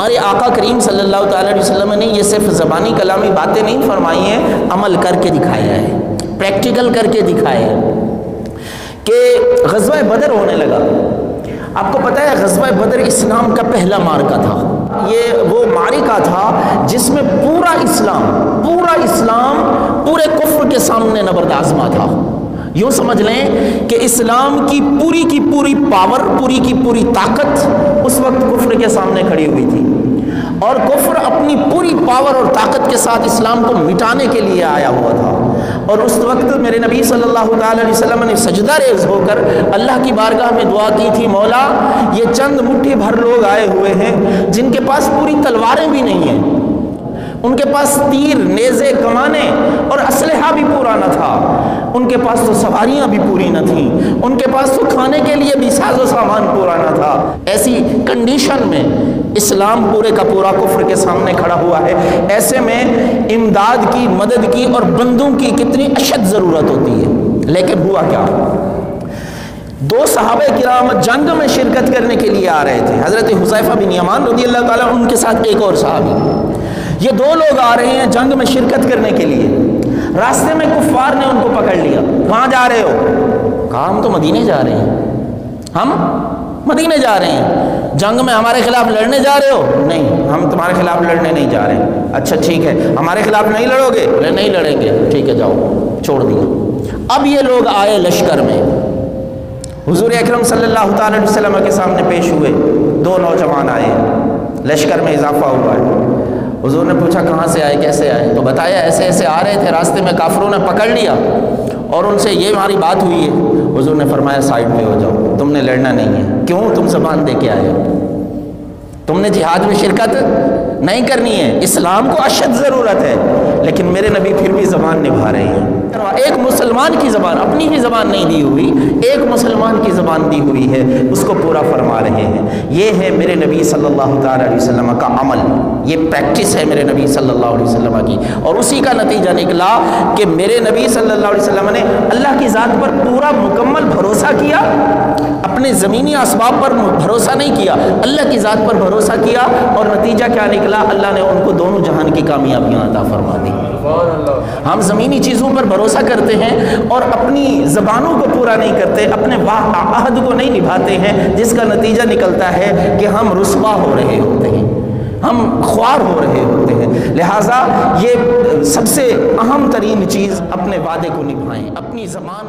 ہمارے آقا کریم صلی اللہ تعالی علیہ وسلم نے یہ صرف زبانی کلامی باتیں نہیں فرمائی ہیں، عمل کر کے دکھایا ہے، پریکٹیکل کر کے دکھایا ہے۔ کہ غزوہ بدر ہونے لگا، آپ کو پتہ ہے غزوہ بدر اسلام کا پہلا معرکہ تھا۔ یہ وہ معرکہ تھا جس میں پورا اسلام پورے کفر کے سامنے نبرد آزما تھا۔ یوں سمجھ لیں کہ اسلام کی پوری پاور، پوری کی پوری طاقت اس وقت کفر کے سامنے کھڑی ہوئی تھی، اور کفر اپنی پوری پاور اور طاقت کے ساتھ اسلام کو مٹانے کے لیے آیا ہوا تھا۔ اور اس وقت میرے نبی صلی اللہ تعالی علیہ وسلم نے سجدہ ریز ہو کر اللہ کی بارگاہ میں دعا کی تھی، مولا یہ چند مٹھی بھر لوگ آئے ہوئے ہیں جن کے پاس پوری تلواریں بھی نہیں ہیں، ان کے پاس تیر، نیزے، کمانے اور اسلحہ بھی پورا نہ تھا، ان کے پاس تو سواریاں بھی پوری نہ تھیں، ان کے پاس تو کھانے کے لیے بھی ساز و سامان پورا نہ تھا۔ ایسی کنڈیشن میں اسلام پورے کا پورا کفر کے سامنے کھڑا ہوا ہے۔ ایسے میں امداد کی، مدد کی اور بندوں کی کتنی اشد ضرورت ہوتی ہے۔ لیکن ہوا کیا؟ دو صحابہ کرام جنگ میں شرکت کرنے کے لیے آ رہے تھے، حضرت حذیفہ بن یمان رضی اللہ تعالیٰ، ان کے ساتھ ایک اور صحابی۔ یہ دو لوگ آ رہے ہیں جنگ میں شرکت کرنے کے لیے۔ راستے میں کفار نے ان کو پکڑ لیا، کہاں جا رہے ہو؟ کہا ہم تو مدینے جا رہے ہیں، ہم مدینے جا رہے ہیں، جنگ میں ہمارے خلاف لڑنے جا رہے ہو؟ نہیں، ہم تمہارے خلاف لڑنے نہیں جا رہے ہیں۔ اچھا ٹھیک ہے، ہمارے خلاف نہیں لڑو گے؟ بولے نہیں لڑیں گے۔ ٹھیک ہے جاؤ، چھوڑ دیا۔ اب یہ لوگ آئے لشکر میں، حضور اکرم صلی اللہ تعالی علیہ وسلم کے سامنے پیش ہوئے۔ دو نوجوان آئے، لشکر میں اضافہ ہوا ہے۔ حضور نے پوچھا کہاں سے آئے، کیسے آئے؟ تو بتایا ایسے ایسے آ رہے تھے، راستے میں کافروں نے پکڑ لیا اور ان سے یہ ہماری بات ہوئی ہے۔ حضور نے فرمایا سائڈ پہ ہو جاؤ، تم نے لڑنا نہیں ہے۔ کیوں؟ تم زبان دے کے آئے ہو، تم نے جہاد میں شرکت نہیں کرنی ہے۔ اسلام کو اشد ضرورت ہے، لیکن میرے نبی پھر بھی زبان نبھا رہے ہیں۔ ایک مسلمان کی زبان، اپنی ہی زبان نہیں دی ہوئی، ایک مسلمان کی زبان دی ہوئی ہے، اس کو پورا فرما رہے ہیں۔ یہ ہے میرے نبی صلی اللہ تعالی علیہ وسلم کا عمل، یہ پریکٹس ہے میرے نبی صلی اللہ علیہ وسلم کی، اور اسی کا نتیجہ نکلا کہ میرے نبی صلی اللہ علیہ وسلم نے اللہ کی ذات پر پورا مکمل بھروسہ کیا، اپنے زمینی اسباب پر بھروسہ نہیں کیا، اللہ کی ذات پر بھروسہ کیا، اور نتیجہ کیا نکلا؟ اللہ نے ان کو دونوں جہان کی کامیابیاں عطا فرما دی۔ ہم زمینی چیزوں پر بھروسہ کرتے ہیں اور اپنی زبانوں کو پورا نہیں کرتے، اپنے عہد کو نہیں نبھاتے ہیں، جس کا نتیجہ نکلتا ہے کہ ہم رسوا ہو رہے ہوتے ہیں، ہم خوار ہو رہے ہوتے ہیں۔ لہٰذا یہ سب سے اہم ترین چیز، اپنے وعدے کو نبھائیں، اپنی زبان